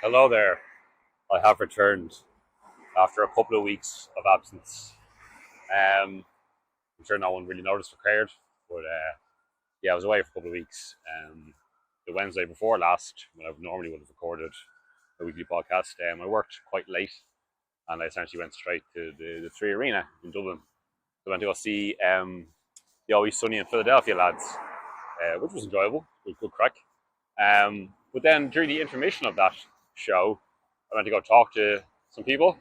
Hello there. I have returned after a couple of weeks of absence. I'm sure no one really noticed or cared, but yeah, I was away for a couple of weeks. The Wednesday before last, when I normally would have recorded a weekly podcast, I worked quite late, and I essentially went straight to the Three Arena in Dublin. I went to go see the Always Sunny in Philadelphia lads, which was enjoyable, good crack. But then during the intermission of that show, I went to go talk to some people,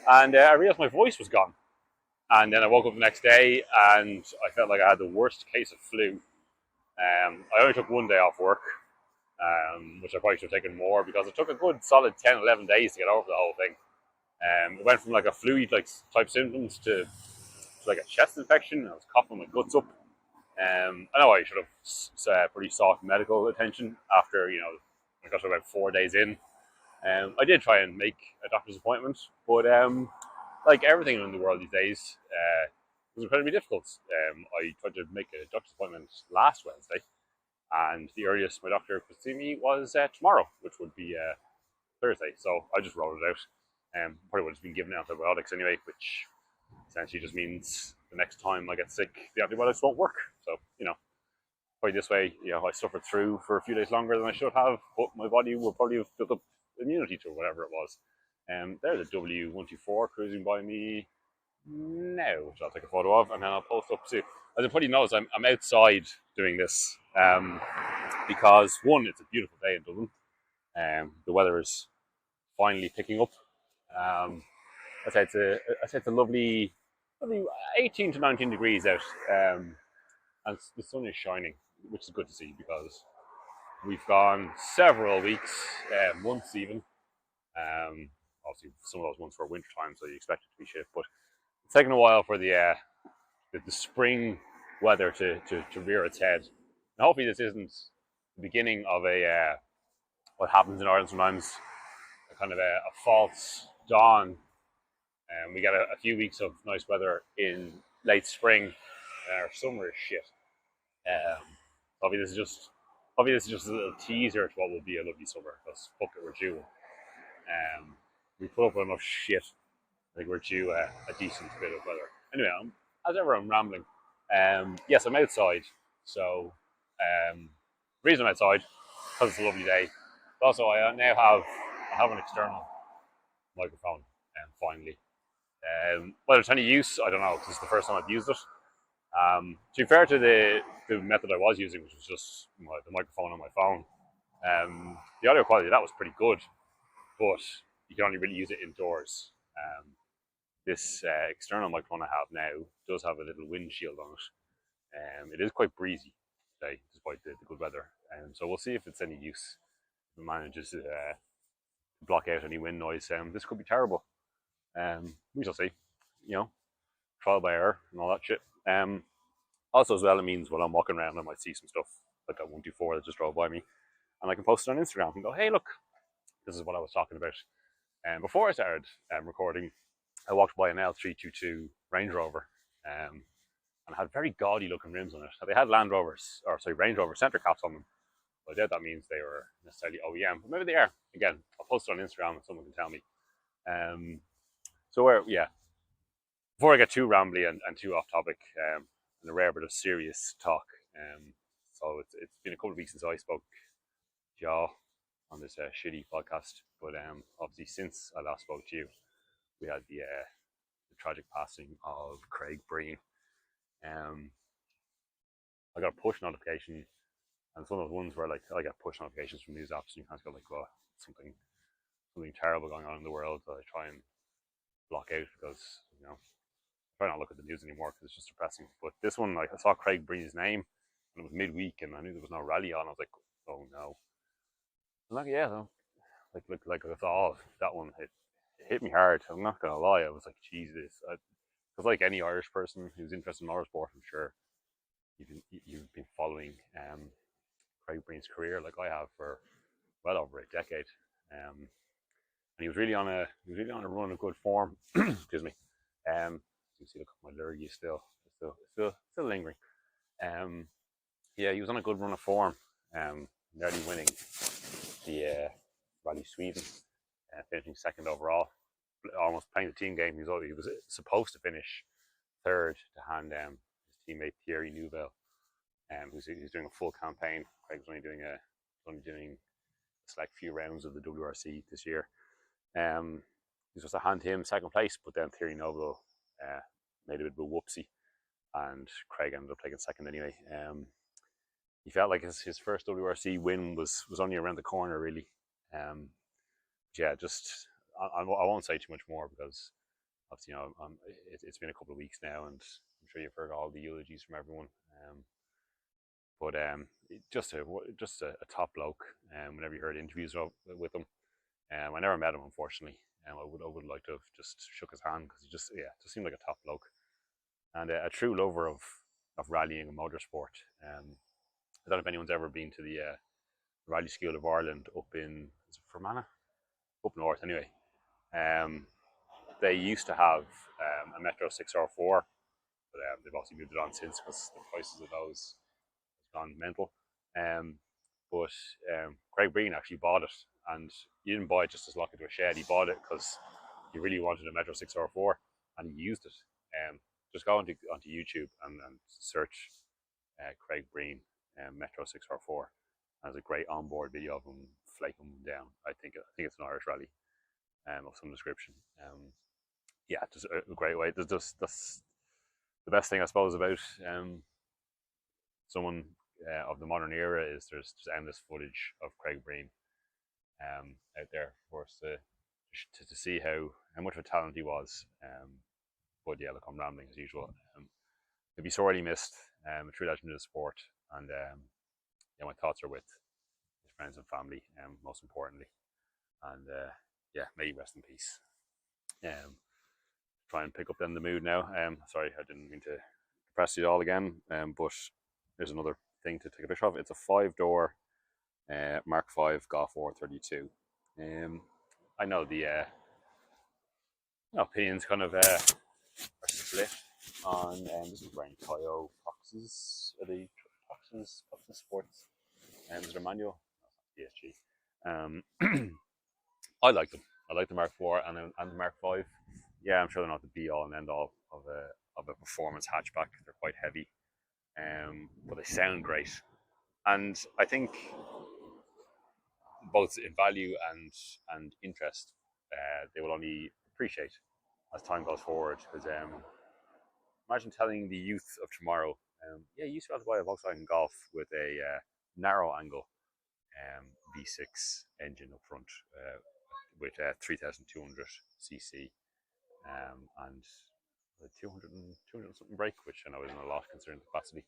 and I realized my voice was gone. And then I woke up the next day, and I felt like I had the worst case of flu. I only took one day off work, which I probably should have taken more because it took a good solid 10, 11 days to get over the whole thing. It went from like a flu-like type symptoms to like a chest infection. I was coughing my guts up. I know I should have pretty sought medical attention after, I got to about 4 days in. I did try and make a doctor's appointment, but like everything in the world these days, it was incredibly difficult. I tried to make a doctor's appointment last Wednesday, and the earliest my doctor could see me was tomorrow, which would be Thursday. So I just rolled it out. Probably would have been given antibiotics anyway, which essentially just means the next time I get sick, the antibiotics won't work. So, probably this way, I suffered through for a few days longer than I should have, but my body will probably have built up immunity to whatever it was. There's a W124 cruising by me now, which I'll take a photo of, and then I'll post up too. As you probably notice, I'm outside doing this because, one, it's a beautiful day in Dublin. The weather is finally picking up. I'd say it's a lovely 18 to 19 degrees out, and the sun is shining, which is good to see because we've gone several weeks, months even. Obviously, some of those months were winter time, so you expect it to be shit. But it's taken a while for the spring weather to rear its head. And hopefully, this isn't the beginning of what happens in Ireland sometimes, a kind of a false dawn. We get a few weeks of nice weather in late spring. Our summer is shit. Obviously, this is just a little teaser to what will be a lovely summer. Because fuck it, we're due. We put up with enough shit. I think we're due a decent bit of weather. Anyway, as ever, I'm rambling. Yes, I'm outside. So, the reason I'm outside because it's a lovely day. But also, I have an external microphone. Finally, whether it's any use, I don't know. Because it's the first time I've used it. To be fair to the method I was using, which was just the microphone on my phone, the audio quality of that was pretty good, but you can only really use it indoors. This external microphone I have now does have a little windshield on it. It is quite breezy today, despite the good weather. So we'll see if it's any use. If it manages to block out any wind noise. This could be terrible. We shall see. Trial by error and all that shit. Also, as well, it means when I'm walking around, I might see some stuff like that 124 that just drove by me, and I can post it on Instagram and go, "Hey, look, this is what I was talking about." And before I started recording, I walked by an L322 Range Rover, and it had very gaudy looking rims on it. They had Range Rover center caps on them. So I doubt that means they were necessarily OEM, but maybe they are. Again, I'll post it on Instagram and someone can tell me. Before I get too rambly and too off topic, and a rare bit of serious talk. So it's been a couple of weeks since I spoke to y'all on this shitty podcast. But obviously, since I last spoke to you, we had the tragic passing of Craig Breen. I got a push notification, and it's one of those ones where like I get push notifications from news apps, and you kind of go like, "Well, something terrible going on in the world." That I try and block out because I try not to look at the news anymore because it's just depressing. But this one, like I saw Craig Breen's name, and it was midweek, and I knew there was no rally on. I was like, "Oh no!" I'm like, "Yeah, no." Like I thought, that one hit me hard. I'm not gonna lie. I was like, Jesus. Because like any Irish person who's interested in motorsport, I'm sure you've been following Craig Breen's career like I have for well over a decade. And he was really on a run of good form. Excuse me. You see, look, my lurgy is still lingering. Yeah, he was on a good run of form. Nearly winning the Rally Sweden, finishing second overall, almost playing the team game. He was supposed to finish third to hand his teammate Thierry Neuville, who's doing a full campaign. Craig's only doing a select few rounds of the WRC this year. He was supposed to hand him second place, but then Thierry Neuville made a bit of a whoopsie, and Craig ended up taking second anyway. He felt like his first WRC win was only around the corner, really. Yeah, just I won't say too much more because obviously, it's been a couple of weeks now, and I'm sure you've heard all the eulogies from everyone. But just a top bloke. Whenever you heard interviews with him, I never met him, unfortunately. I would like to have just shook his hand because he just seemed like a top bloke and a true lover of rallying and motorsport. I don't know if anyone's ever been to the Rally School of Ireland up in, is it Fermanagh? Up north, anyway. They used to have a Metro 6R4, but they've obviously moved it on since because the prices of those has gone mental. But Craig Breen actually bought it, and he didn't buy it just to lock it to a shed. He bought it because he really wanted a Metro 6R4, and he used it. Just go onto YouTube and search Craig Breen Metro 6R4. There's a great onboard video of him flaking down. I think it's an Irish rally of some description. Yeah, just a great way. That's the best thing, I suppose, about someone of the modern era is there's just endless footage of Craig Breen out there for us to see how much of a talent he was. But yeah, look, I'm rambling as usual. He'll be sorely missed. A true legend of the sport, and yeah, my thoughts are with his friends and family, most importantly. And yeah, may he rest in peace. Try and pick up then the mood now. Sorry, I didn't mean to depress you all again. But there's another thing to take a picture of. It's a 5-door Mark V Golf 432. I know the opinions kind of are split on this is wearing Toyo Foxes. Are they Foxes Sports? Is there a manual? No, PSG. I like them. I like the Mark IV and the Mark V. Yeah, I'm sure they're not the be all and end all of a performance hatchback. They're quite heavy, but they sound great. And I think both in value and interest, they will only appreciate as time goes forward. Because imagine telling the youth of tomorrow, yeah, you used to have to buy a Volkswagen Golf with a narrow angle V6 engine up front with 3,200 cc and 200 something brake, which I know isn't a lot considering the capacity.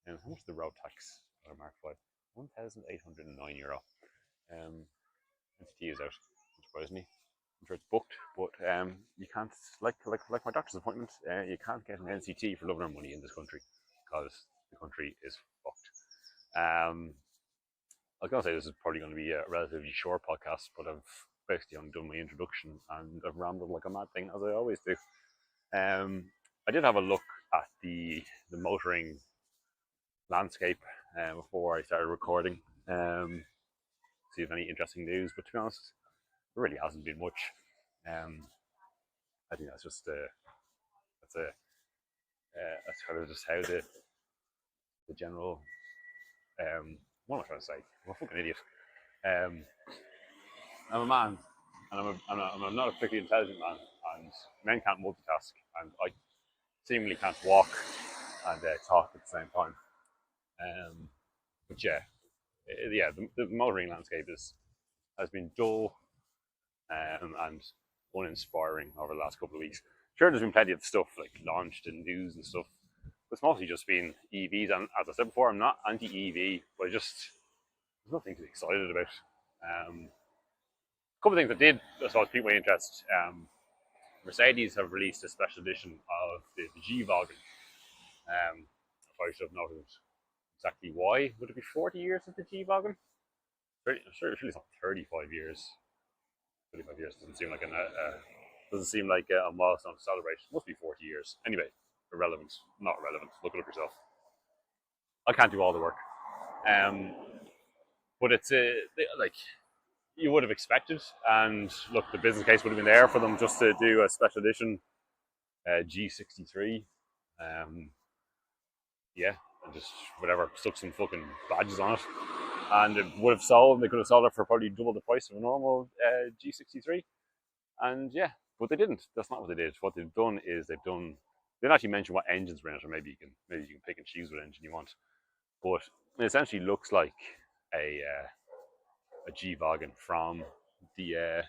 And how much is the road tax on a Mark V? €1,809. NCT is out, surprisingly. I'm sure it's booked, but you can't, like my doctor's appointment, you can't get an NCT for love nor money in this country because the country is fucked. I was going to say this is probably going to be a relatively short podcast, but I've basically only done my introduction and I've rambled like a mad thing, as I always do. I did have a look at the motoring landscape before I started recording, see if any interesting news, but to be honest, there really hasn't been much. I think that's just that's kind of just how the general what am I trying to say? I'm a fucking idiot. I'm a man, and I'm not a particularly intelligent man, and men can't multitask, and I seemingly can't walk and talk at the same time. But yeah, the motoring landscape has been dull and uninspiring over the last couple of weeks. Sure, there's been plenty of stuff like launched and news and stuff, but it's mostly just been EVs. And as I said before, I'm not anti-EV, but there's nothing to be excited about. A couple of things that did, I suppose, pique my interest. Mercedes have released a special edition of the G-Wagon. I should have noted exactly why. Would it be 40 years of the G-Wagon? I'm sure it's not 35 years. 35 years doesn't seem like a milestone to celebrate. It must be 40 years. Anyway, irrelevant. Not relevant. Look it up yourself. I can't do all the work. But it's you would have expected. And look, the business case would have been there for them just to do a special edition G63. Yeah, and just whatever, stuck some fucking badges on it. And it would have sold, they could have sold it for probably double the price of a normal G63. And yeah, but they didn't. That's not what they did. What they've done is they didn't actually mention what engines were in it, or maybe you can pick and choose what engine you want. But it essentially looks like a G wagon from the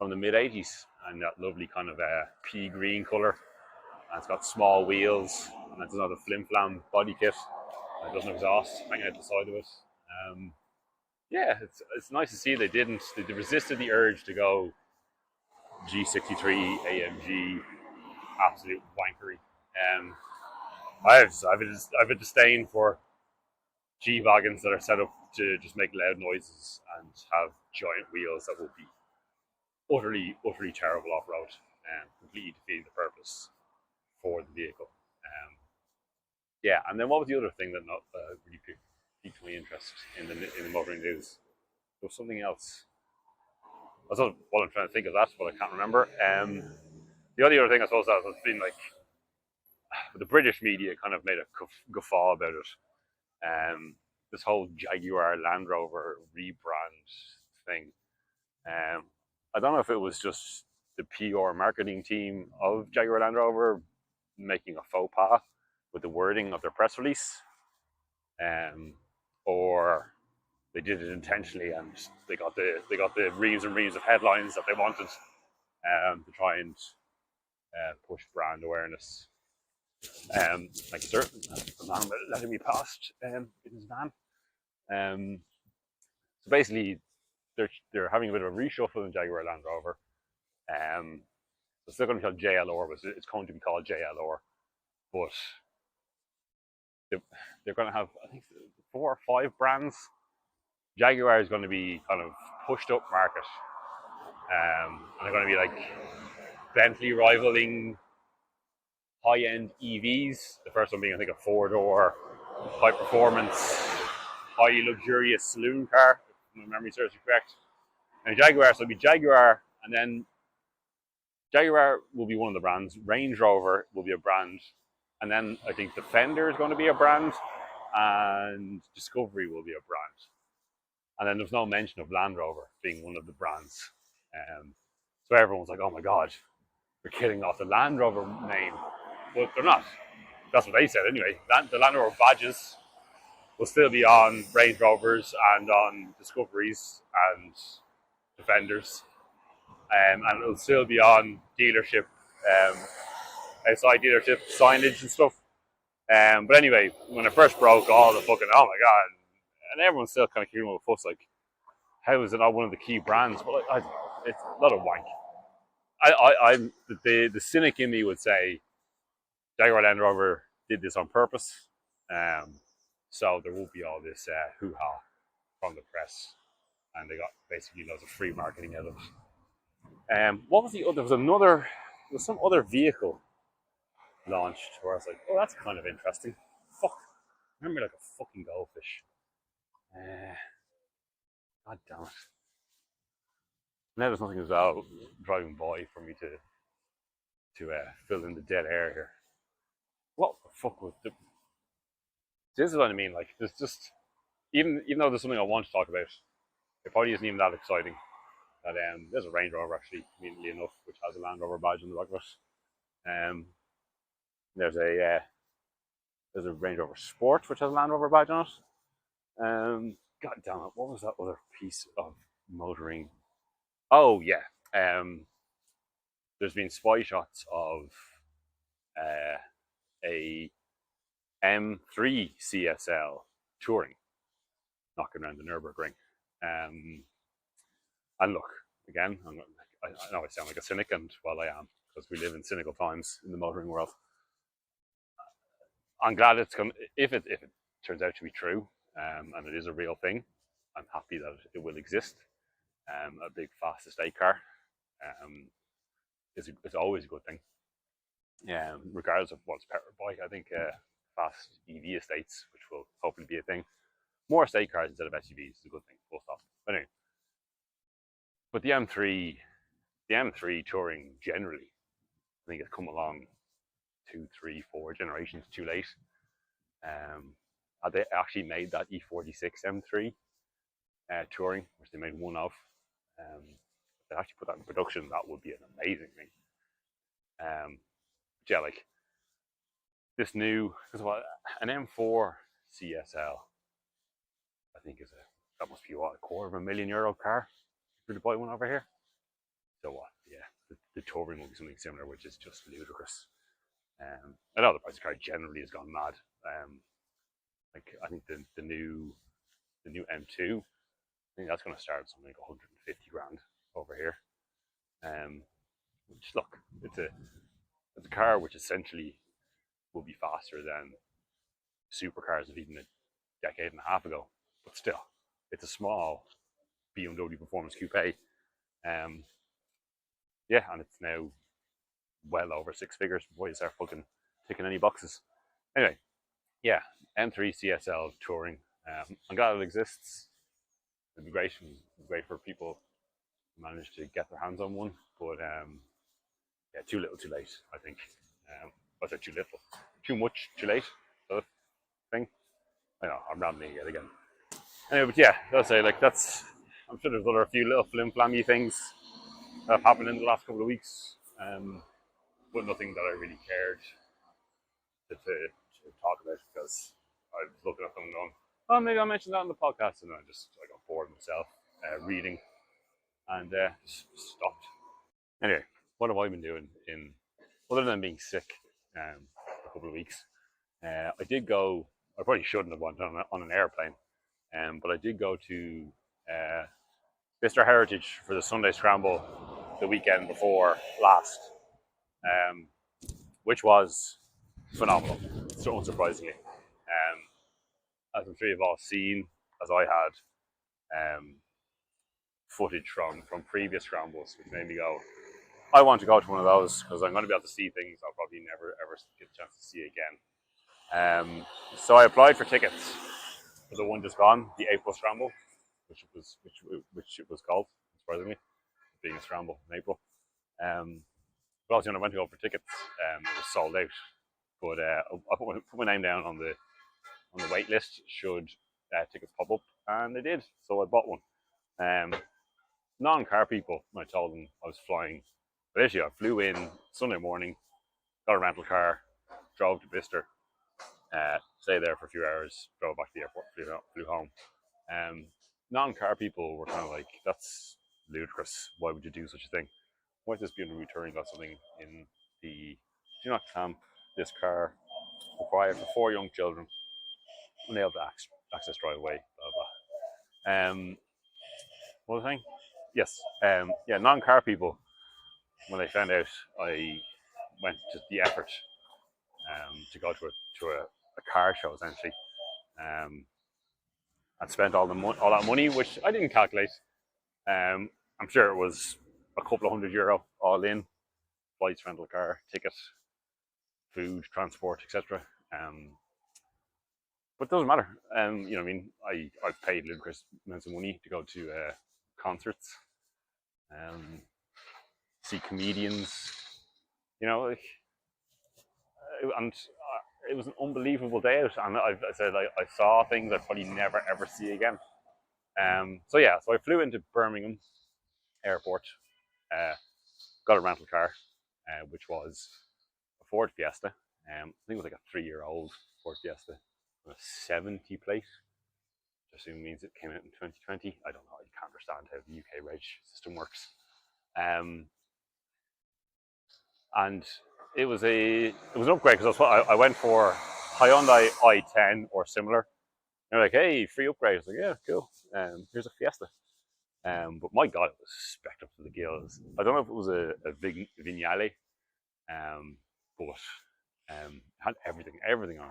mid '80s, and that lovely kind of pea green color. And it's got small wheels, and it's another flim flam body kit. And it doesn't exhaust hanging out the side of it. Yeah, it's nice to see they didn't. They resisted the urge to go G63 AMG, absolute wankery. I've a disdain for G wagons that are set up to just make loud noises and have giant wheels that will be utterly terrible off road and completely defeating the purpose for the vehicle. Yeah, and then what was the other thing that not really piqued my interest in the motoring news? There was something else. I thought, well, I'm trying to think of that, but I can't remember. The only other thing I suppose that has been like the British media kind of made a guffaw about it. This whole Jaguar Land Rover rebrand thing. I don't know if it was just the PR marketing team of Jaguar Land Rover making a faux pas with the wording of their press release, or they did it intentionally and they got the reams and reams of headlines that they wanted to try and push brand awareness. Like sir, the man letting me past in his van. So basically, they're having a bit of a reshuffle in Jaguar Land Rover. It's still going to be called JLR, but it's going to be called JLR. But they're going to have, I think, 4 or 5 brands. Jaguar is going to be kind of pushed up market. And they're going to be like Bentley rivaling high-end EVs. The first one being, I think, a 4-door, high-performance, highly luxurious saloon car, if my memory serves me correct. And Jaguar, so it'll be Jaguar, and then Jaguar will be one of the brands. Range Rover will be a brand, and then I think Defender is going to be a brand, and Discovery will be a brand. And then there's no mention of Land Rover being one of the brands. So everyone's like, oh my God, they're killing off the Land Rover name. But they're not. That's what they said anyway. The Land Rover badges will still be on Range Rovers and on Discoveries and Defenders. And it'll still be on dealership, outside dealership signage and stuff. But anyway, when it first broke, all the fucking, oh my God. And everyone's still kind of hearing with a fuss, like, how is it not one of the key brands? But it's a lot of wank. I'm the cynic in me would say Jaguar Land Rover did this on purpose, so there won't be all this hoo-ha from the press, and they got basically loads of free marketing out of it. What was the other? There was some other vehicle launched where I was like, oh, that's kind of interesting. Fuck, I remember like a fucking goldfish. God damn it. Now there's nothing as well driving by for me to fill in the dead air here. What the fuck was the... This is what I mean, like, there's just... Even though there's something I want to talk about, it probably isn't even that exciting. That there's a Range Rover, actually, conveniently enough, which has a Land Rover badge on the back of it. There's a Range Rover Sport, which has a Land Rover badge on it. God damn it, what was that other piece of motoring? Oh, yeah. There's been spy shots of a M3 CSL touring, knocking around the Nürburgring. And look, again, I know I sound like a cynic, and well, I am, because we live in cynical times in the motoring world. I'm glad it's going. If it turns out to be true, and it is a real thing, I'm happy that it will exist. A big fast estate car is always a good thing. Regardless of what it's powered by, I think fast EV estates, which will hopefully be a thing, more estate cars instead of SUVs is a good thing. Full stop. But anyway, But the M3 touring generally, I think it's come along 2, 3, 4 generations too late. They actually made that E46 M3 touring, which they made one of. If they actually put that in production, that would be an amazing thing. Yeah, like this new, because what, an M4 CSL, I think that must be what, €250,000 car for to buy one over here. So what? Yeah, the touring will be something similar, which is just ludicrous. I know the price of car generally has gone mad. Like I think the new M2, I think that's going to start something like 150 grand over here. Which look, it's a car which essentially will be faster than supercars of even a decade and a half ago, but still, it's a small BMW performance coupe. Yeah, and it's now well over 6 figures before you start fucking ticking any boxes. Anyway, yeah, M3 CSL touring. I'm glad it exists. It'd be great for people who manage to get their hands on one, but yeah, too little, too late. I think. What's it? Too little, too much, too late. The thing. I know I'm rambling again. Anyway, but yeah, I'll say like that's. I'm sure there's a few little flim-flammy things that have happened in the last couple of weeks, but nothing that I really cared to talk about because I was looking at them and going, oh, maybe I'll mention that on the podcast, and I got bored myself reading and just stopped. Anyway, what have I been doing other than being sick for a couple of weeks? I did go. I probably shouldn't have went on an airplane, but I did go to Bicester Heritage for the Sunday Scramble the weekend before last, which was phenomenal, so unsurprisingly. As I'm sure you've all seen, as I had footage from previous scrambles, which made me go, I want to go to one of those because I'm going to be able to see things I'll probably never ever get a chance to see again. So I applied for tickets for the one just gone, the April Scramble, which it was called, surprisingly, being a scramble in April. But obviously, when I went to go for tickets, it was sold out. But I put my name down on the wait list should tickets pop up, and they did. So I bought one. Non-car people, when I told them I was flying, but actually I flew in Sunday morning, got a rental car, drove to Bicester, stayed there for a few hours, drove back to the airport, flew home. Non-car people were kind of like, that's ludicrous. Why would you do such a thing? Why is this being returning got something in the do not clamp this car required for 4 young children when they have the access driveway, blah blah. What was I saying? Yes. Yeah, non-car people, when they found out I went to the effort to go to a car show essentially, and spent all that money, which I didn't calculate. I'm sure it was a couple of €100 all in, flights, rental car, ticket, food, transport, etc. But it doesn't matter. You know, what I mean, I've paid ludicrous amounts of money to go to concerts, see comedians. You know, like, and it was an unbelievable day out. And I said I saw things I'd probably never ever see again. So yeah, so I flew into Birmingham Airport, got a rental car, which was a Ford Fiesta. I think it was like a 3-year-old Ford Fiesta, a 70 plate. Which I assume means it came out in 2020. I don't know. I can't understand how the UK reg system works. And it was an upgrade because I went for Hyundai i10 or similar. And they're like, hey, free upgrade. I was like, yeah, cool. Here's a Fiesta. But my God, it was specced up to the gills. I don't know if it was a Vignale, but had everything on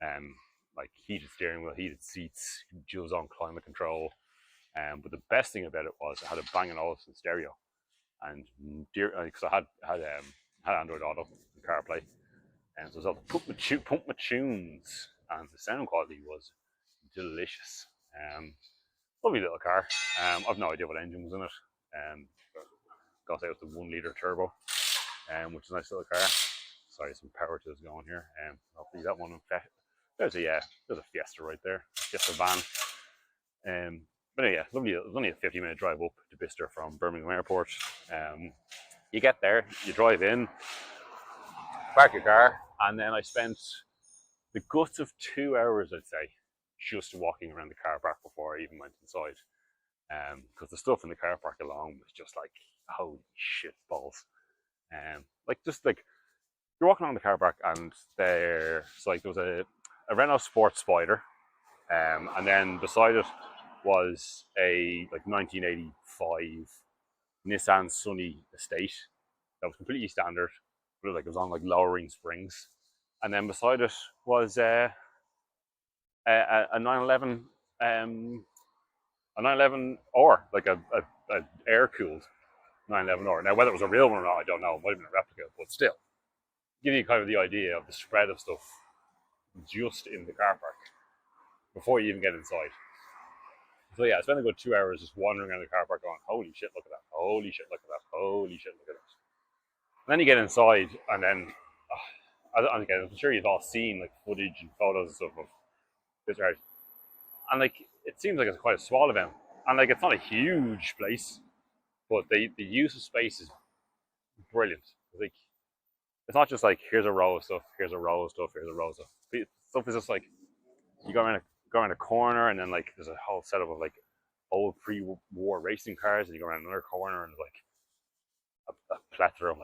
it. Like heated steering wheel, heated seats, dual zone climate control. But the best thing about it was it had a Bang & Olufsen stereo, and because I had Android Auto and CarPlay, and so I was able to pump my tunes, and the sound quality was delicious. Lovely little car. I've no idea what engine was in it. Got out the 1 litre turbo, which is a nice little car. Sorry, some power to this going here. Hopefully that one. There's a Fiesta right there, Fiesta van. But anyway, lovely. It was only a 50-minute drive up to Bicester from Birmingham Airport. You get there, you drive in, park your car, and then I spent the guts of 2 hours, I'd say, just walking around the car park before I even went inside. Because the stuff in the car park alone was just like, holy shit balls. Just like you're walking around the car park and there was a Renault Sport Spider, and then beside it was a 1985 Nissan Sunny Estate that was completely standard, but it was on lowering springs, and then beside it was a 911 a 911 or a air cooled 911 or. Now whether it was a real one or not, I don't know. It might have been a replica, but still, give you kind of the idea of the spread of stuff just in the car park before you even get inside. So yeah, I spent a good 2 hours just wandering around the car park going, holy shit, look at that, holy shit, look at that, holy shit, look at that. And then you get inside, and then I'm sure you've all seen footage and photos and stuff of this house, and it seems like it's quite a small event, and it's not a huge place, but the use of space is brilliant. It's not just here's a row of stuff, here's a row of stuff, here's a row of stuff. Stuff is just you go around a corner, and then there's a whole setup of old pre-war racing cars, and you go around another corner, and there's a plethora of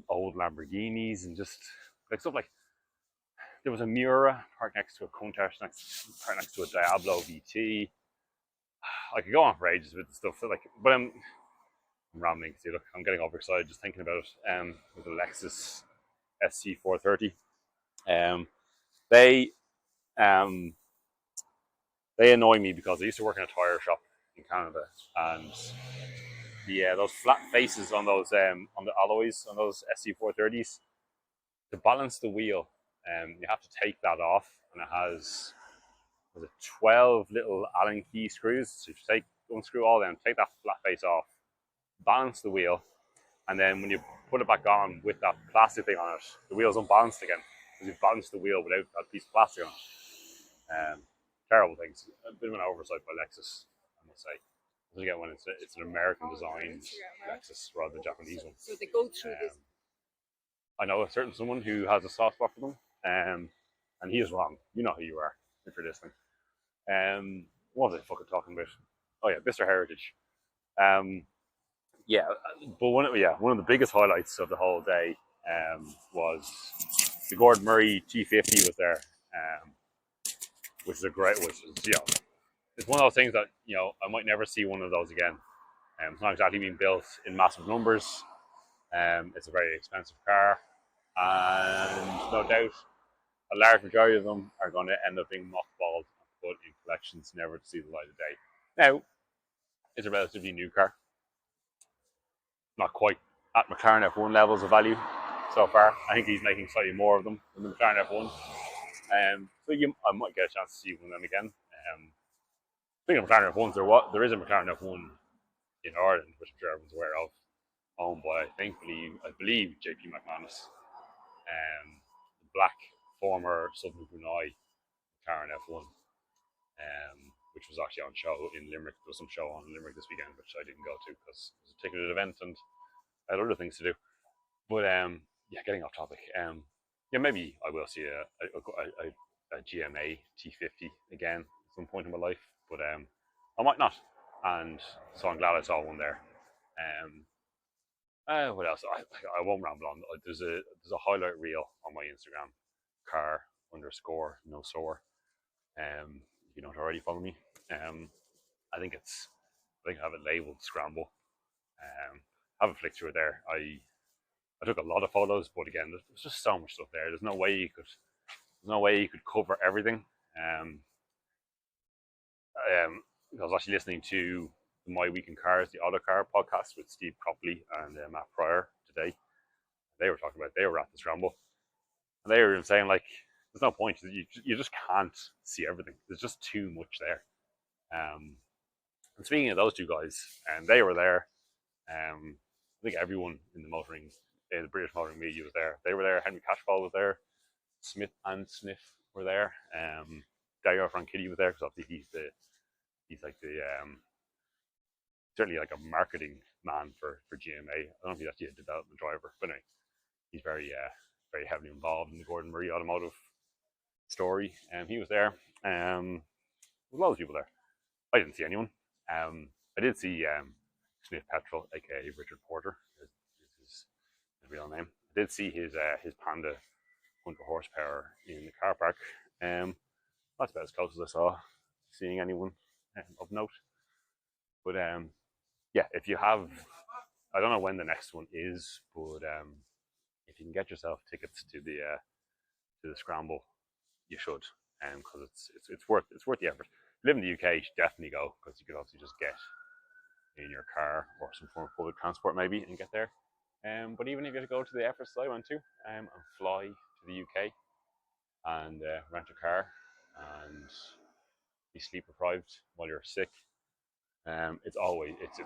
old Lamborghinis, and just stuff there was a Miura parked next to a Countach, parked next to a Diablo VT. I could go on for ages with the stuff, but I'm rambling. See, look, I'm getting overexcited just thinking about it. With the Lexus SC430, they annoy me because I used to work in a tire shop in Canada, and those flat faces on those on the alloys on those SC430s, to balance the wheel, you have to take that off, and it has 12 little Allen key screws. So you unscrew all them, take that flat face off, balance the wheel, and then when you put it back on with that plastic thing on it, the wheel's unbalanced again because you've balanced the wheel without that piece of plastic on it. Terrible things. A bit of an oversight by Lexus, I must say. Again, when it's an American designed Lexus rather than a Japanese one. So they go through this. I know someone who has a soft spot for them, and he is wrong. You know who you are if you're listening. What was I fucking talking about? Oh yeah, Mr. Heritage. But one of the biggest highlights of the whole day was the Gordon Murray T50 was there, which is it's one of those things that I might never see one of those again. It's not exactly being built in massive numbers. It's a very expensive car, and no doubt a large majority of them are going to end up being mothballed and put in collections, never to see the light of day. Now, it's a relatively new car, not quite at McLaren F1 levels of value so far. I think he's making slightly more of them than the McLaren F1. I might get a chance to see one of them again. Speaking of McLaren F1s, there is a McLaren F1 in Ireland, which I'm sure everyone's aware of, owned by I believe JP McManus, the black former Southern Brunei McLaren F1, which was actually on show in Limerick. There was some show on in Limerick this weekend, which I didn't go to because it was a ticketed event and I had other things to do. But getting off topic. Maybe I will see a GMA T50 again at some point in my life, but I might not. And so I'm glad I saw one there. What else? I won't ramble on. There's a highlight reel on my Instagram, car_no-sore. If you don't already follow me, I think I have it labeled Scramble. Have a flick through it there. I took a lot of photos, but again, there's just so much stuff there. There's no way you could cover everything. I was actually listening to My Week in Cars, the Autocar podcast with Steve Copley and Matt Pryor today. They were talking about they were at the Scramble, and they were saying there's no point. You just can't see everything. There's just too much there. And speaking of those two guys, and they were there. I think everyone in the British motoring media was there. They were there. Henry Cashball was there. Smith and Sniff were there. Dario Franchitti was there because obviously he's like the certainly like a marketing man for GMA. I don't know if he's actually a development driver, but anyway, he's very heavily involved in the Gordon Murray automotive story. He was there. There was loads of people there. I didn't see anyone. I did see Smith Petrol, aka Richard Porter, is his real name. I did see his Panda 100 horsepower in the car park. That's about as close as I saw seeing anyone of note. But yeah, if you have, I don't know when the next one is, but if you can get yourself tickets to the scramble, you should, because it's worth the effort. If you live in the UK, you should definitely go, because you could obviously just get in your car or some form of public transport maybe and get there. But even if you have to go to the efforts that I went to and fly to the UK and rent a car and be sleep deprived while you're sick, it's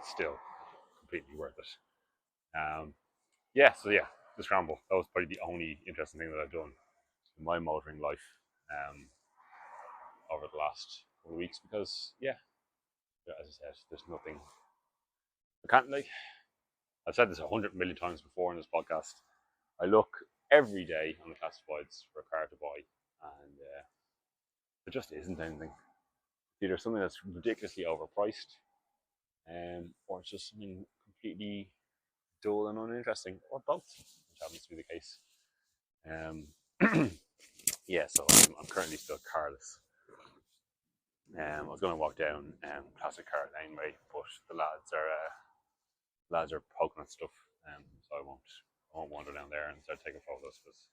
still completely worth it. So the scramble, that was probably the only interesting thing that I've done in my motoring life over the last couple of weeks, because as I said, there's nothing. I can't, like, I've said this 100 million times before in this podcast. I look every day on the classifieds for a car to buy, and there just isn't anything. Either something that's ridiculously overpriced, or it's just something completely dull and uninteresting, or both, which happens to be the case. So I'm currently still carless. I was going to walk down Classic Car Laneway, but the lads are poking at stuff, so I won't wander down there and start taking photos, because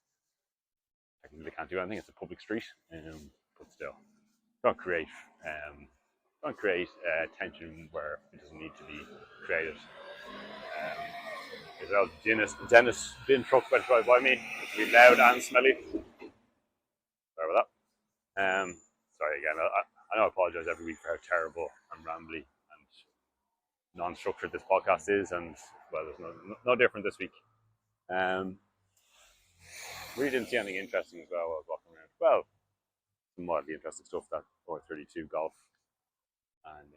technically can't do anything. It's a public street, but still, don't create tension where it doesn't need to be created. There's a Dennis bin truck about to drive by me. It's really loud and smelly. Sorry about that. Sorry again. I know I apologise every week for how terrible and rambly and non-structured this podcast is, and well, there's no different this week. Really didn't see anything interesting as well while I was walking around. Well, some mildly interesting stuff, that R32 Golf and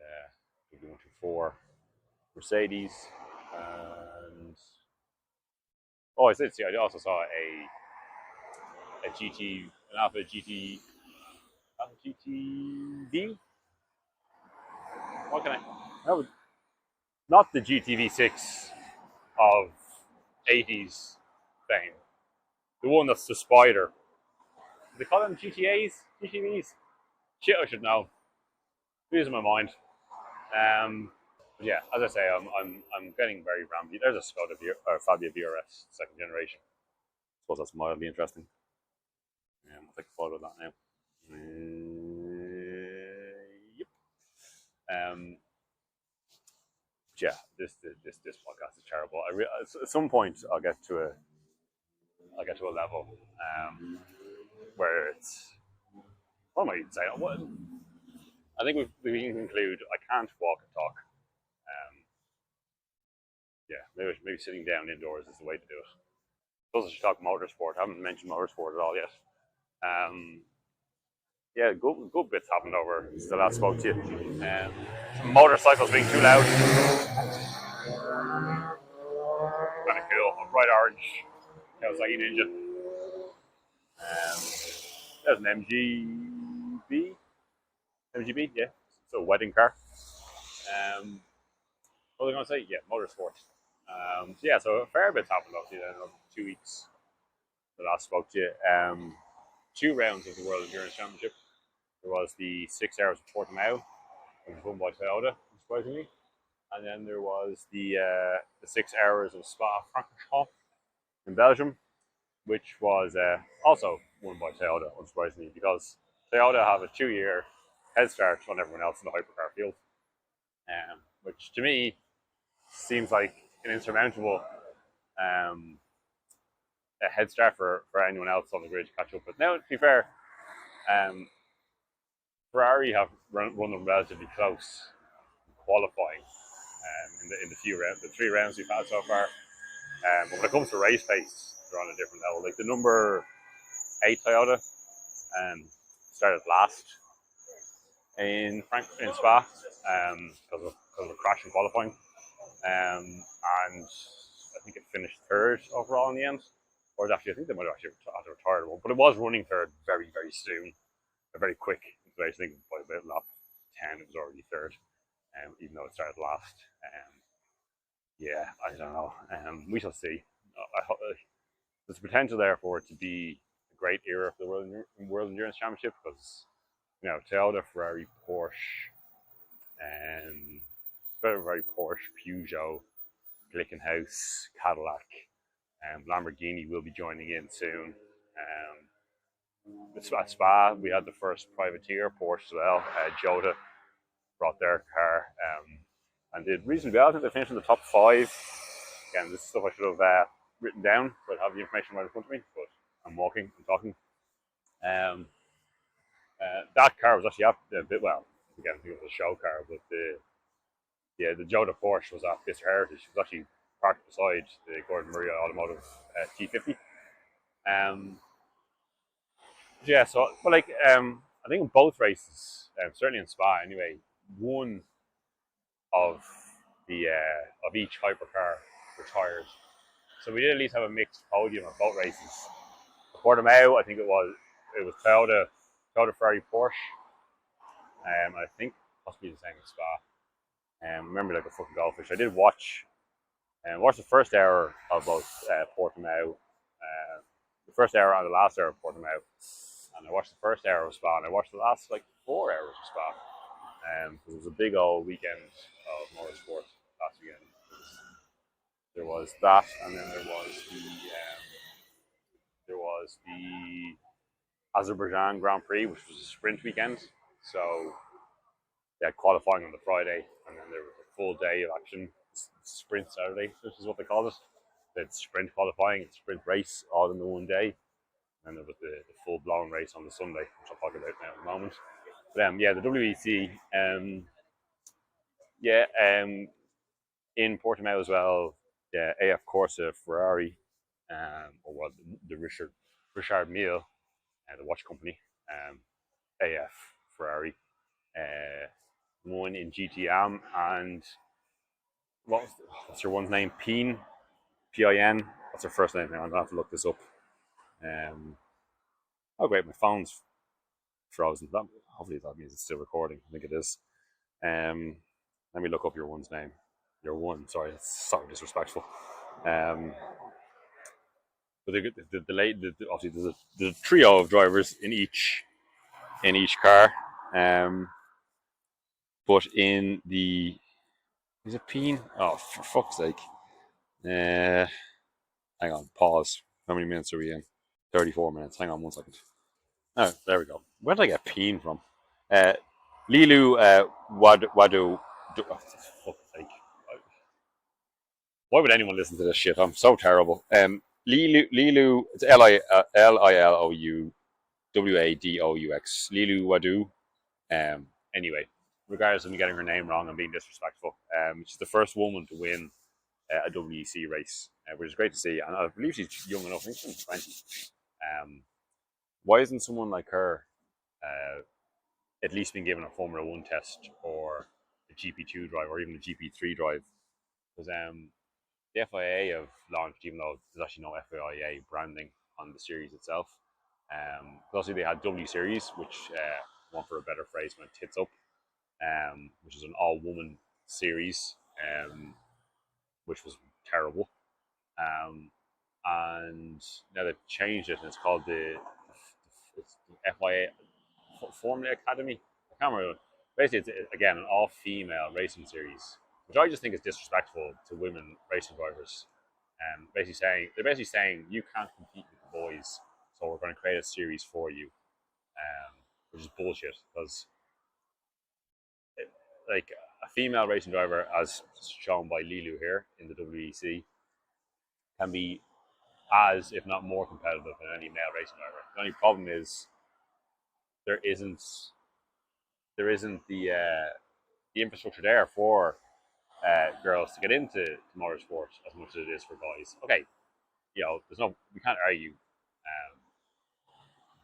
the 124 Mercedes, and I also saw an Alpha GTV. What can I? Not the GTV6 of 80s fame. The one that's the Spider. Do they call them GTAs? GTVs? Shit, I should know. Losing my mind. But yeah, as I say, I'm getting very rambly. There's a Skoda Fabia VRS second generation. I suppose that's mildly interesting. I'll take a photo of that now. Yep. Yeah, this podcast is terrible. At some point I'll get to a level where it's, what am I even saying? I think we can conclude I can't walk and talk. Maybe sitting down indoors is the way to do it. I suppose I should talk motorsport. I haven't mentioned motorsport at all yet. Good bits happened over since the last spoke to you. Motorcycles being too loud. Kind of cool. A bright orange Kawasaki Ninja. There's an MGB, yeah. So a wedding car. What was I going to say? Yeah, motorsport. So a fair bit's happened obviously then over 2 weeks. The last spoke to you. 2 rounds of the World Endurance Championship. There was the 6 hours of Portimao, which was won by Toyota, surprisingly. And then there was the 6 hours of Spa-Francorchamps in Belgium, which was also won by Toyota, unsurprisingly, because Toyota have a 2-year head start on everyone else in the hypercar field, which to me seems like an insurmountable a head start for anyone else on the grid to catch up with. Now, to be fair, Ferrari have run them relatively close qualifying, in the 3 rounds we've had so far. But when it comes to race pace, they're on a different level. Like the number 8 Toyota started last in Spa because of a crash in qualifying. And I think it finished third overall in the end. Or actually, I think they might have actually had a retired one, but it was running third very, very soon, very quick. I think by about lap 10, it was already third, even though it started last. Yeah, I don't know. We shall see. There's potential there for it to be a great era for the World Endurance Championship because Toyota, Ferrari, Porsche, very Porsche, Peugeot, Glickenhaus, Cadillac, Lamborghini will be joining in soon. At Spa, we had the first privateer Porsche as well. Jota brought their car and did reasonably well. I think they finished in the top 5. Again, this is stuff I should have written down, but I have the information right in front of me. But I'm walking and talking. That car was actually a bit well. Again, I think it was a show car, but the Jota Porsche was at Fisker Heritage. It was actually parked beside the Gordon Murray Automotive T50. Yeah, so but I think in both races, certainly in Spa anyway, one of the of each hypercar retired. So we did at least have a mixed podium at both races. Portimao, I think it was Toyota, Ferrari, Porsche. I think possibly the same as Spa. Remember like a fucking goldfish. I did watch the first hour of both Portimao, the first hour and the last hour of Portimao, and I watched the first hour of Spa, and I watched the last 4 hours of Spa. It was a big old weekend of motorsport last weekend. There was that, and then there was the Azerbaijan Grand Prix, which was a sprint weekend. So they had qualifying on the Friday, and then there was a full day of action, sprint Saturday, which is what they called it. They had sprint qualifying and sprint race all in the one day. And there was the full-blown race on the Sunday, which I'll talk about now in a moment. But the WEC, in Portimao as well, AF Corsa, Ferrari, or the Richard Mille, the watch company, AF Ferrari, one in GTM, and what's your one's name? Pin, P-I-N. What's her first name? I'm gonna have to look this up. Oh great, my phone's frozen. Hopefully that means it's still recording. I think it is. Let me look up your one's name. Your one, sorry, it's so disrespectful. But obviously there's a trio of drivers in each car. But in the is it Peen? Oh, for fuck's sake! Hang on, pause. How many minutes are we in? 34 minutes. Hang on 1 second. Oh, there we go. Where did I get Peen from? Lilu Wadu. Oh, for fuck's sake. Why would anyone listen to this shit? I'm so terrible. Lilu, it's Lilou Wadous. Lilu Wadu. Anyway, regardless of me getting her name wrong and being disrespectful, she's the first woman to win a WEC race, which is great to see. And I believe she's young enough. I think she's 20. Why isn't someone like her at least been given a Formula 1 test or a GP2 drive or even a GP3 drive? Because the FIA have launched, even though there's actually no FIA branding on the series itself. Obviously they had W Series, which, one for a better phrase, went tits up, which is an all-woman series, which was terrible. And now they've changed it, and it's called the FIA Formula Academy. I can't remember. Basically, it's again an all-female racing series, which I just think is disrespectful to women racing drivers. They're basically saying you can't compete with the boys, so we're going to create a series for you, which is bullshit. Because a female racing driver, as shown by Lilu here in the WEC, can be as, if not more, competitive than any male racing driver. The only problem is there isn't the infrastructure there for girls to get into motorsport as much as it is for guys. Okay, we can't argue.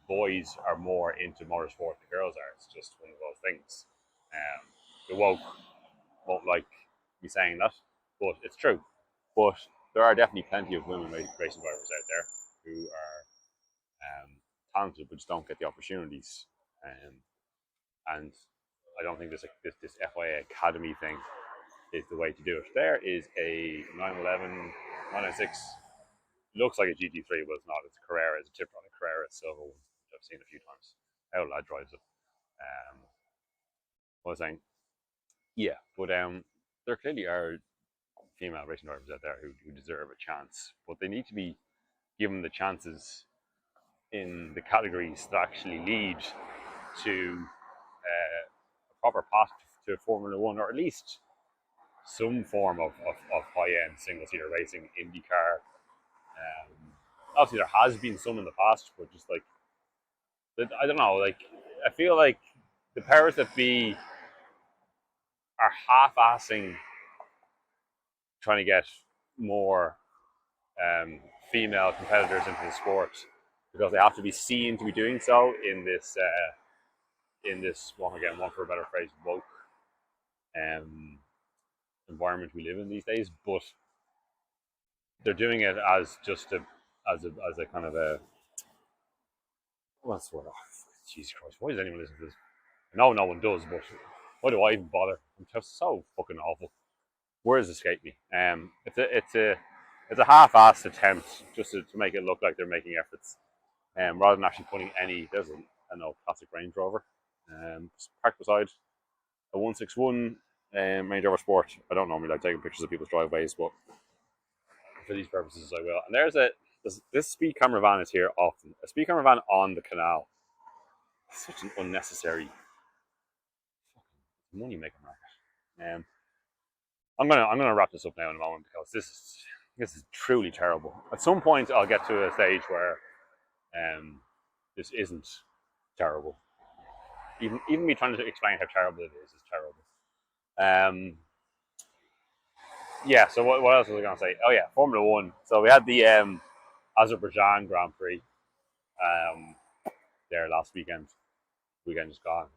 Boys are more into motorsport than girls are. It's just one of those things. The woke won't like me saying that, but it's true. But there are definitely plenty of women racing drivers out there who are talented but just don't get the opportunities. And I don't think this FIA Academy thing is the way to do it. There is a 911, 996. Looks like a GT3, but it's not. It's a Carrera. It's a tip on a Carrera silver one, which I've seen a few times. How lad drives it. What was I saying? Yeah, but there clearly are female racing drivers out there who deserve a chance, but they need to be given the chances in the categories that actually lead to a proper path to Formula One, or at least some form of high-end single-seater racing, IndyCar. Obviously, there has been some in the past, but just like, I don't know, like, I feel like the powers that be are half-assing trying to get more female competitors into the sport because they have to be seen to be doing so in this one for a better phrase, woke environment we live in these days. But they're doing it as just as a kind of a what's the word? Oh, Jesus Christ! Why does anyone listen to this? No one does, but why do I even bother? I'm just so fucking awful. Words escape me. It's a half-assed attempt just to make it look like they're making efforts, rather than actually putting any. There's a classic Range Rover, parked beside a 161 Range Rover Sport. I don't normally like taking pictures of people's driveways, but for these purposes, I will. And this speed camera van is here often. A speed camera van on the canal. Such an unnecessary money making market. I'm gonna wrap this up now in a moment because this is truly terrible. At some point, I'll get to a stage where this isn't terrible. Even me trying to explain how terrible it is terrible. Yeah. So what else was I gonna say? Oh yeah, Formula One. So we had the Azerbaijan Grand Prix there last weekend. Weekend just gone.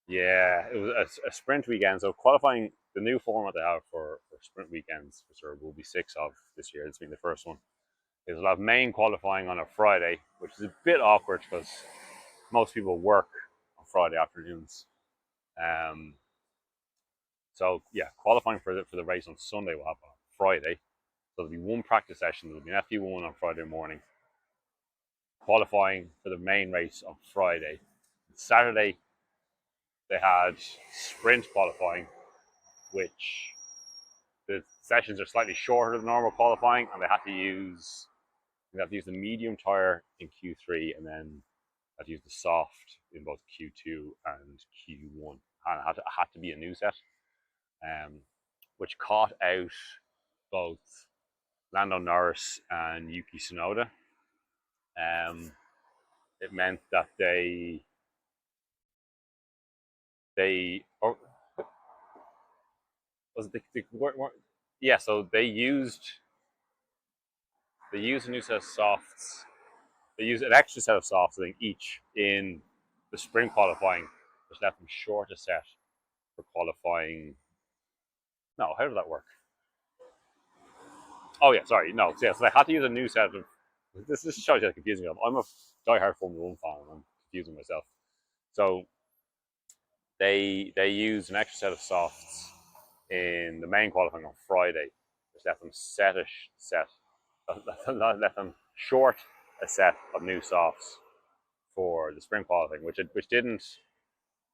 Yeah, it was a sprint weekend. So qualifying, the new format they have for sprint weekends, which there will be 6 of this year. It's been the first one. Is we'll have main qualifying on a Friday, which is a bit awkward because most people work on Friday afternoons. So yeah, qualifying for the race on Sunday will happen on Friday. So there'll be one practice session. There'll be an FP1 on Friday morning. Qualifying for the main race on Friday. Saturday, they had sprint qualifying, which the sessions are slightly shorter than normal qualifying, and they had to use the medium tire in Q3, and then had to use the soft in both Q2 and Q1, and it had to be a new set, which caught out both Lando Norris and Yuki Tsunoda. It meant that they so they used a new set of softs. They used an extra set of softs, I think, each in the sprint qualifying, which left them short a set for qualifying. No, how did that work? Oh yeah, sorry, no. So they had to use a new set of. This shows you how confusing I'm a diehard Formula One fan, and I'm confusing myself. So they used an extra set of softs in the main qualifying on Friday, which left them left them short a set of new softs for the sprint qualifying, which didn't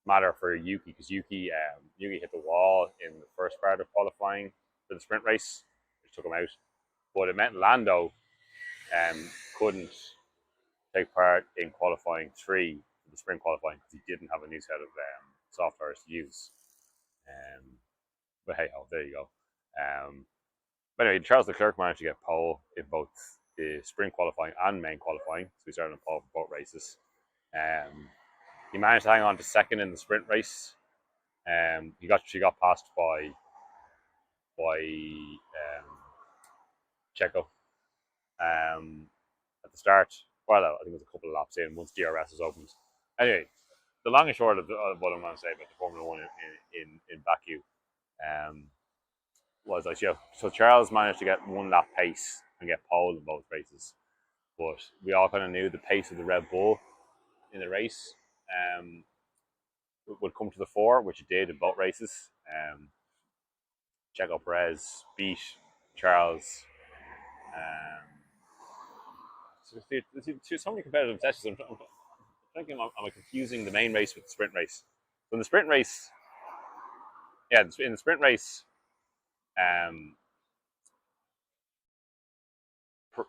matter for Yuki because Yuki hit the wall in the first part of qualifying for the sprint race, which took him out. But it meant Lando couldn't take part in qualifying 3 for the sprint qualifying because he didn't have a new set of soft tires to use. But hey, there you go. But anyway, Charles Leclerc managed to get pole in both the sprint qualifying and main qualifying, so he started on pole for both races. He managed to hang on to second in the sprint race, She got passed by Checo at the start. Well, I think it was a couple of laps in once DRS was opened. Anyway, the long and short of what I'm going to say about the Formula One in Baku was like, yeah, so Charles managed to get one lap pace and get pole in both races, but we all kind of knew the pace of the Red Bull in the race would come to the fore, which it did in both races. Checo Perez beat Charles. So there's so many competitive sessions. I'm thinking, am I confusing the main race with the sprint race? So in the sprint race, in the sprint race,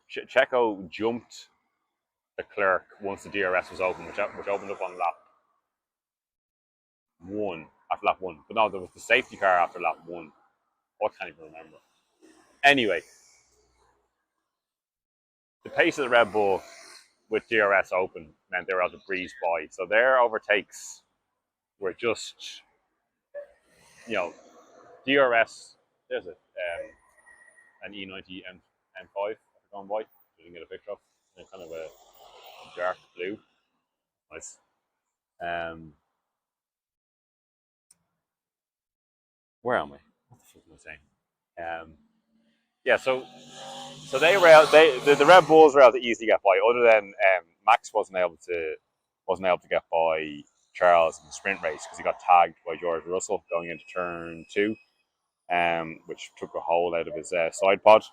Checo jumped Leclerc once the DRS was open, which opened up on lap one, after lap one. But no, there was the safety car after lap one. I can't even remember. Anyway, the pace of the Red Bull with DRS open meant they were able to breeze by. So their overtakes were just, DRS. There's an E90 M5 going by. You can get a picture of. It's kind of a dark blue. Nice. Where am I? What the fuck am I saying? So they were out. The Red Bulls were able to easily get by. Other than Max wasn't able to get by Charles in the sprint race because he got tagged by George Russell going into turn 2, which took a hole out of his side pod,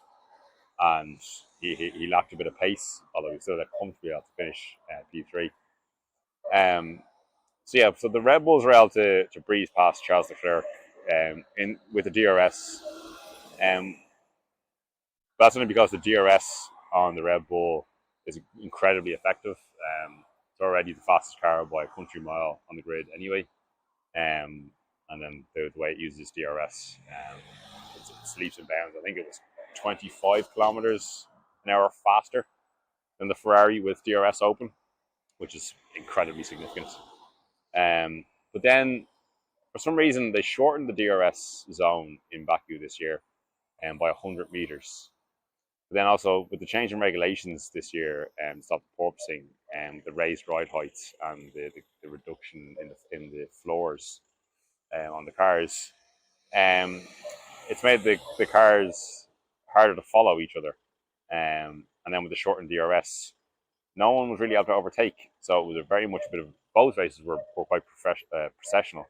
and he lacked a bit of pace, although he still had comfortably able to finish P3. So the Red Bulls were able to breeze past Charles Leclerc with the DRS. That's only because the DRS on the Red Bull is incredibly effective. It's already the fastest car by a country mile on the grid anyway. And then the way it uses DRS, it's leaps and bounds. I think it was 25 kilometers an hour faster than the Ferrari with DRS open, which is incredibly significant. But then, for some reason, they shortened the DRS zone in Baku this year by 100 meters. But then also, with the change in regulations this year, stop porpoising, the raised ride heights and the reduction in the floors on the cars, it's made the cars harder to follow each other. And then with the shortened DRS, no one was really able to overtake. So it was very much a bit of both races were quite processional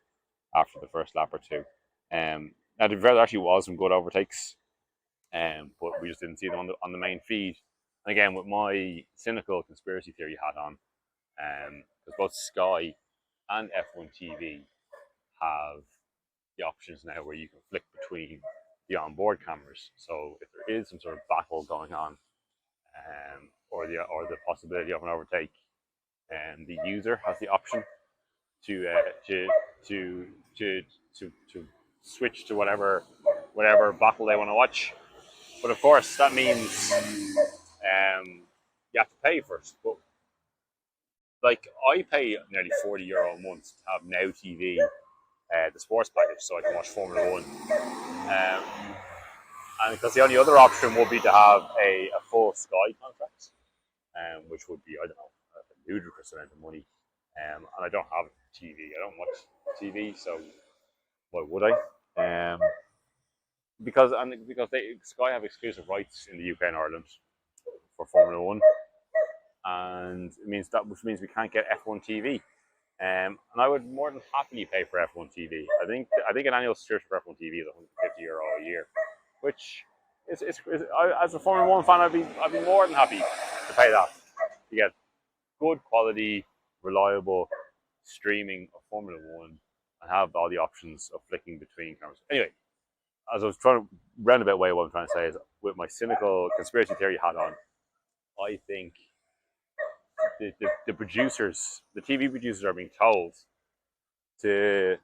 after the first lap or two. Now, there actually was some good overtakes. But we just didn't see them on the main feed. And again, with my cynical conspiracy theory hat on, because both Sky and F1 TV have the options now where you can flick between the onboard cameras. So if there is some sort of battle going on, or the possibility of an overtake, the user has the option to switch to whatever battle they want to watch. But of course, that means you have to pay first. But like, I pay nearly €40 a month to have Now TV, the sports package, so I can watch Formula One. And because the only other option would be to have a full Sky contract, which would be, I don't know, a ludicrous amount of money. And I don't have TV. I don't watch TV, so why would I? Because Sky have exclusive rights in the UK and Ireland for Formula One, and which means we can't get F1 TV. And I would more than happily pay for F1 TV. I think an annual subscription for F1 TV is €150 a year, which is as a Formula One fan, I'd be more than happy to pay that to get good quality, reliable streaming of Formula One and have all the options of flicking between cameras. Anyway, as I was trying to roundabout way, what I'm trying to say is, with my cynical conspiracy theory hat on, I think the producers, the TV producers, are being told to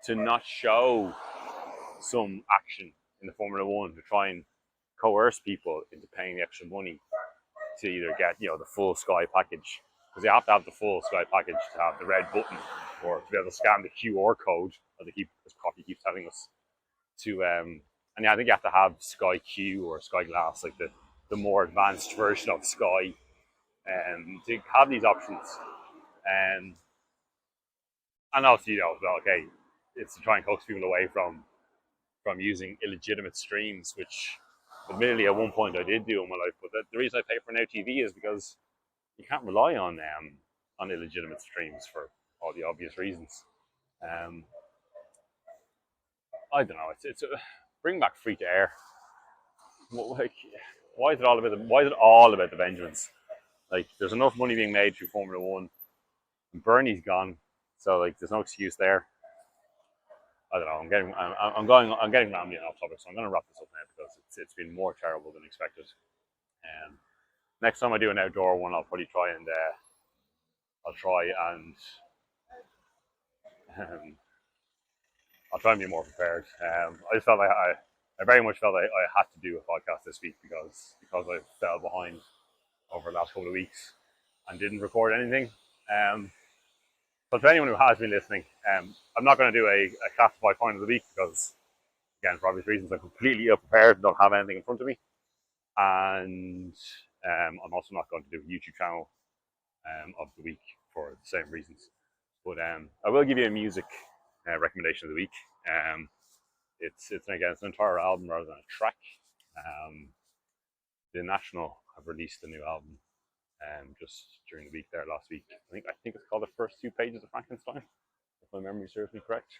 not show some action in the Formula One to try and coerce people into paying the extra money to either get the full Sky package, because they have to have the full Sky package to have the red button or to be able to scan the QR code that this copy keeps telling us to. And yeah, I think you have to have Sky Q or Sky Glass, like the more advanced version of Sky, to have these options. And obviously, okay, it's to try and coax people away from using illegitimate streams, which admittedly at one point I did do in my life. But the reason I pay for Now TV is because you can't rely on illegitimate streams for all the obvious reasons. I don't know. It's bring back free to air. Like, why is it all about the Benjamins? Like, there's enough money being made through Formula One. And Bernie's gone, so like, there's no excuse there. I don't know. I'm getting rambling off topic, so I'm going to wrap this up now because it's been more terrible than expected. Next time I do an outdoor one, I'll probably try and I'll try and be more prepared. I just felt like I very much felt like I had to do a podcast this week because I fell behind over the last couple of weeks and didn't record anything. But for anyone who has been listening, I'm not going to do a classified find of the week because, again, for obvious reasons, I'm completely unprepared and don't have anything in front of me. And I'm also not going to do a YouTube channel of the week for the same reasons. But I will give you a music recommendation of the week. It's an entire album rather than a track. The National have released a new album just during the week there last week. I think it's called The First Two Pages of Frankenstein, if my memory serves me correct.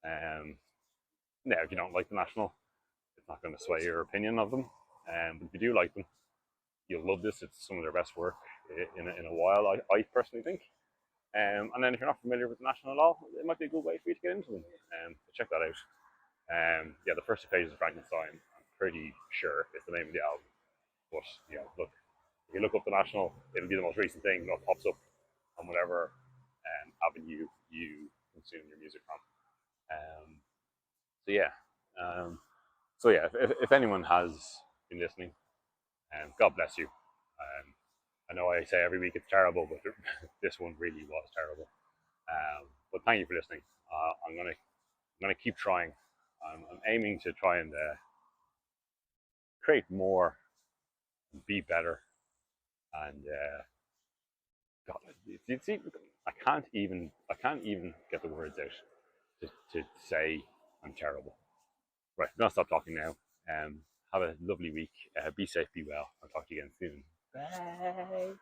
Now, if you don't like The National, it's not going to sway your opinion of them. But if you do like them, you'll love this. It's some of their best work in a while, I personally think. And then if you're not familiar with The National at all, it might be a good way for you to get into them. So check that out. Yeah, The First Two Pages of Frankenstein, I'm pretty sure is the name of the album. But, look, if you look up The National, it'll be the most recent thing that pops up on whatever avenue you consume your music from. So yeah, if anyone has been listening, God bless you. I know I say every week it's terrible, but this one really was terrible. But thank you for listening. I'm gonna keep trying. I'm aiming to try and create more, be better, and God, you see, I can't even get the words out to say I'm terrible. Right, I'm gonna stop talking now. Have a lovely week. Be safe, be well. I'll talk to you again soon. Bye.